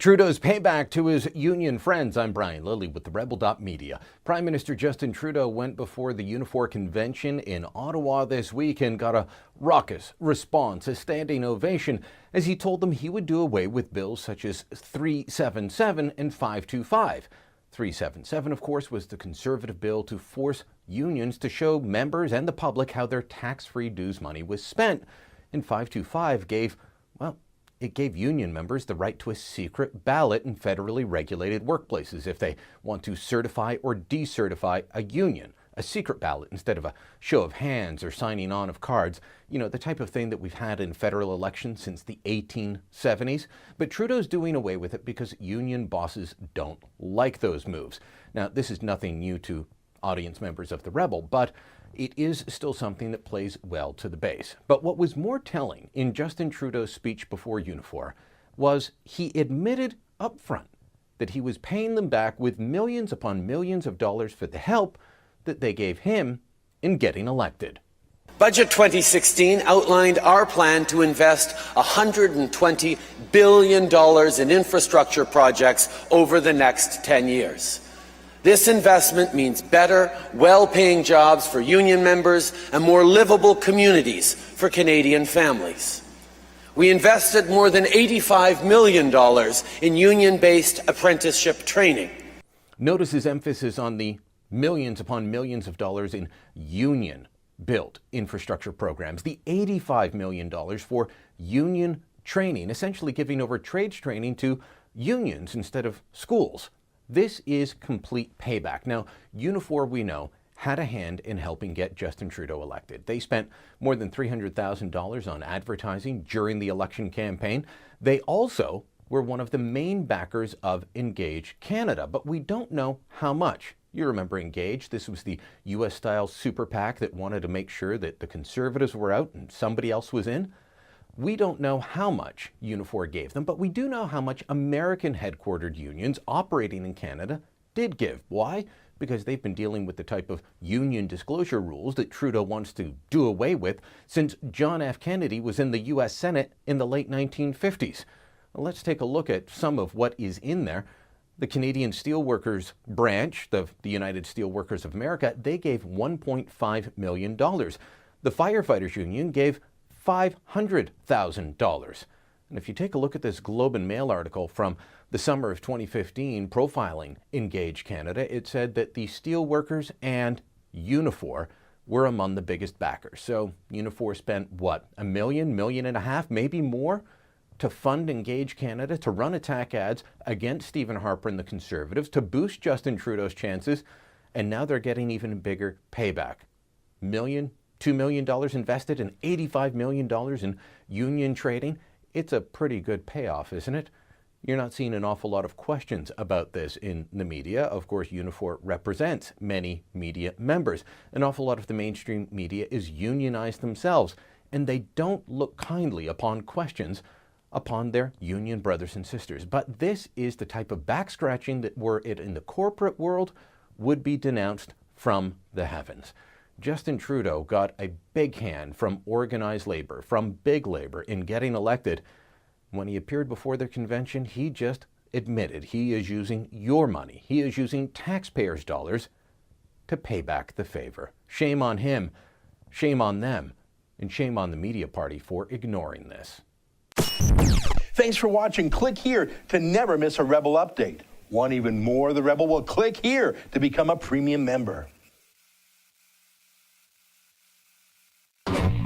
Trudeau's payback to his union friends. I'm Brian Lilly with the Rebel.media. Prime Minister Justin Trudeau went before the Unifor convention in Ottawa this week and got a raucous response, a standing ovation, as he told them he would do away with bills such as 377 and 525. 377, of course, was the Conservative bill to force unions to show members and the public how their tax-free dues money was spent. And 525 gave union members the right to a secret ballot in federally regulated workplaces if they want to certify or decertify a union. A secret ballot instead of a show of hands or signing on of cards. You know, the type of thing that we've had in federal elections since the 1870s. But Trudeau's doing away with it because union bosses don't like those moves. Now, this is nothing new to audience members of the Rebel, but it is still something that plays well to the base. But what was more telling in Justin Trudeau's speech before Unifor was he admitted up front that he was paying them back with millions upon millions of dollars for the help that they gave him in getting elected. Budget 2016 outlined our plan to invest $120 billion in infrastructure projects over the next 10 years. This investment means better, well-paying jobs for union members and more livable communities for Canadian families. We invested more than $85 million in union-based apprenticeship training. Notice his emphasis on the millions upon millions of dollars in union-built infrastructure programs, the $85 million for union training, essentially giving over trades training to unions instead of schools. This is complete payback. Now, Unifor, we know, had a hand in helping get Justin Trudeau elected. They spent more than $300,000 on advertising during the election campaign. They also were one of the main backers of Engage Canada, but we don't know how much. You remember Engage? This was the U.S.-style super PAC that wanted to make sure that the Conservatives were out and somebody else was in. We don't know how much Unifor gave them, but we do know how much American-headquartered unions operating in Canada did give. Why? Because they've been dealing with the type of union disclosure rules that Trudeau wants to do away with since John F. Kennedy was in the U.S. Senate in the late 1950s. Well, let's take a look at some of what is in there. The Canadian Steelworkers branch, the United Steelworkers of America, they gave $1.5 million. The Firefighters Union gave $500,000. And if you take a look at this Globe and Mail article from the summer of 2015 profiling Engage Canada, it said that the steelworkers and Unifor were among the biggest backers. So Unifor spent, what, $1 million, $1.5 million, maybe more, to fund Engage Canada, to run attack ads against Stephen Harper and the Conservatives, to boost Justin Trudeau's chances, and now they're getting even bigger payback. $2 million invested and $85 million in union trading. It's a pretty good payoff, isn't it? You're not seeing an awful lot of questions about this in the media. Of course, Unifor represents many media members. An awful lot of the mainstream media is unionized themselves, and they don't look kindly upon questions upon their union brothers and sisters. But this is the type of back-scratching that, were it in the corporate world, would be denounced from the heavens. Justin Trudeau got a big hand from organized labor, from big labor, in getting elected. When he appeared before their convention, he just admitted he is using your money. He is using taxpayers' dollars to pay back the favor. Shame on him, shame on them, and shame on the media party for ignoring this. Thanks for watching. Click here to never miss a Rebel update. Want even more of the Rebel? Well, click here to become a premium member.